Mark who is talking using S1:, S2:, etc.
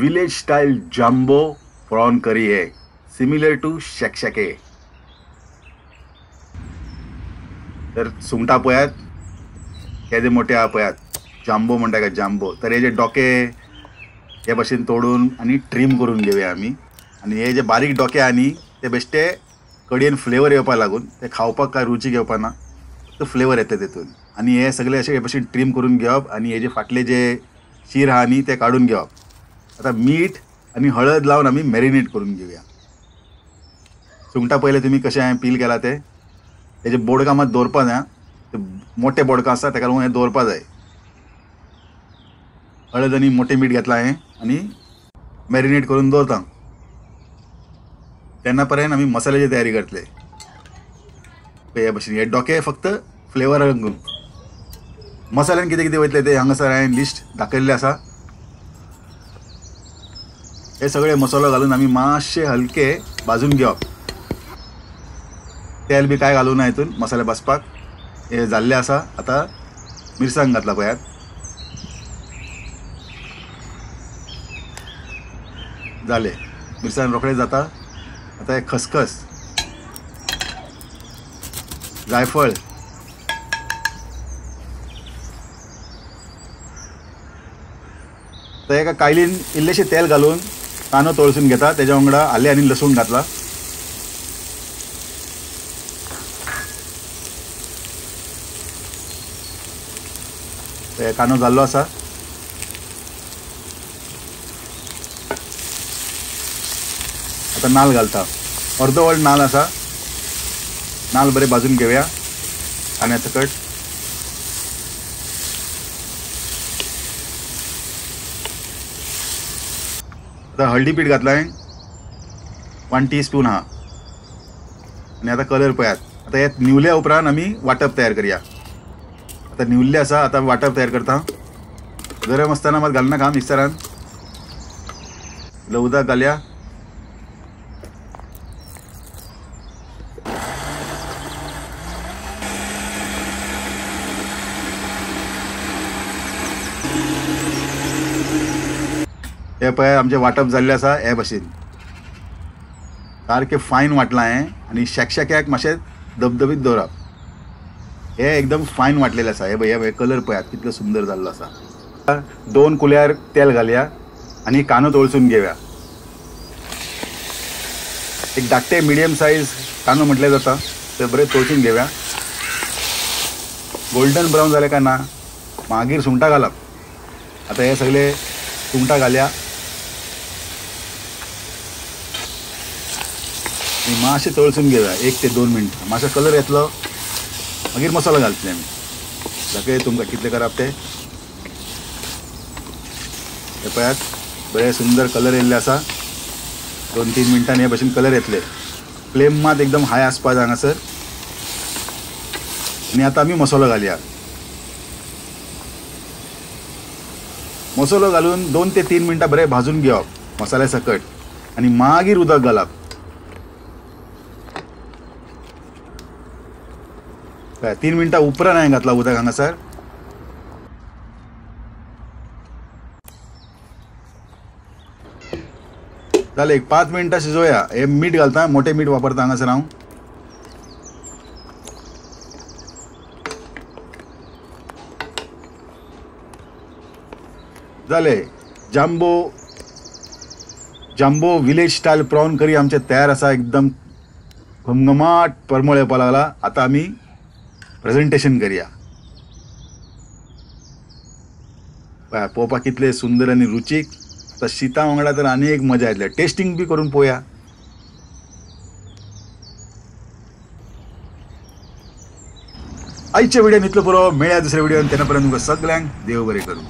S1: Village style jumbo prone करी है, similar to शेकशेके। तर सुंगटा पळयात, हे जे मोठे आहा पळयात, जांबो म्हणटा का जांबो। तर हे जे डोके हे भाशेन तोडून आणि ट्रिम करून घेवया आमी। आणि हे जे बारीक डोके आहा न्ही ते बेश्टे कडेन फ्लेवर येवपा लागून ते खावपाक काय रुचीक येवपा ना, फक्त फ्लेवर येता तेतून। आणि हे सगळे अशे हे भाशेन ट्रिम करून घेवप आणि हे जे फाटले जे शीर आहा न्ही ते काढून घेवप। आता मीठ आणि हळद लावून आमी मॅरिनेट करून घेवया। सुंगटा पहिले तुम्ही कशे हांवें पील केला ते हेजे बोडका मात दवरपा जाय, ते मोठे बोडका आसता ताका लागून हे दवरपा जाय। हळद आणि मोठे मीठ घेतला हांवें आणि मॅरिनेट करून दवरता। तेन्ना पर्यंत आमी मसाल्याची तयारी करतले। हे भाशेन हे डोके फक्त फ्लेवर लागून। मसाल्यान कितें कितें वयतले ते हांगासर हांवें लिस्ट दाखयल्ले आसा। हे सगळे मसालो घालून आमी मातशे हलके भाजून घेवप। तेल बी काय घालूं ना हितून मसाले भाजपाक। हे जाल्ले आसा। आता मिरसांग घातला पळयात, जाले मिरसांग रोखडे जाता। आता हे खसखस, जायफळ, तर एका कायलीन इल्लेशे तेल घालून कांदो तळसून घेता, तेज्या वांगडा आले आनी लसूण घातला। ते कांदो जाल्लो आसा। आता नाल घालता, अर्दवट नाल आसा। नाल बरे भाजून घेवया कांद्या सकट। आता हळदी पीठ घातला हांवें 1 टीस्पून आहा। आणि आता कलर पळयात। आता हे निवल्या उपरांत आमी वाटप तयार करया। आता निवल्ले आसा, आता वाटप तयार करता। गरम आसतना मात घालनाका मिक्सरान, उदक घालया। हे पळय आमचे वाटप जाल्ले आसा। हे भाशेन सारके फायन वाटला हांवें आणि शेकशेक्याक मातशें धबधबीत दवरप। हे एकदम फायन वाटलेले आसा। हे कलर पळयात कितलो सुंदर जाल्लो आसा। 2 कुल्यार तेल घालया आणि कांदो तळसून घेवया। एक धाकटे मिडियम साइज कांदो म्हटले जाता, ते बरे तळसून घेवया। गोल्डन ब्राउन जाले काय ना मागीर सुंगटां घालप। आता हे सगळे सुंगटां घालया आणि मातशे तळसून घेवया 1 ते 2 मिनटां। मातसो कलर येतलो मागीर मसालो घालतले आमी। दाखय तुमकां कितले करप ते। हे पळयात बरे सुंदर कलर येयल्ले आसा। 2-3 मिनटांनी हे भाशेन कलर येतले। फ्लेम मात एकदम हाय आसपा जाय हांगासर। आणि आता आमी मसालो घालया। मसालो घालून 2 ते 3 मिनटां बरे भाजून घेवप मसाल्या सकट आणि मागीर उदक घालप। 3 मिनटां उपरांत हांवें घातला उदक हांगासर। जालें, एक 5 मिनटां शिजोवया। हे मीठ घालता, मोठे मीठ वापरता हांगासर हांव। जालें, जांबो विलेज स्टाइल प्रॉन करी आमचे तयार आसा। एकदम घमघमाट परमळ येवपा लागला। आता आमी प्रेजेंटेशन करूया। पळोवपाक कितले सुंदर आणि रुचीक। आता शीता वांगडा तर आनी एक मजा येतली। टेस्टिंग बी करून पळोवया। आयच्या व्हिडिओन इतलो पुरो। मेळया दुसऱ्या व्हिडिओन। तेन्ना पर्यंत तुमकां सगळ्यांक देव बरें करूं।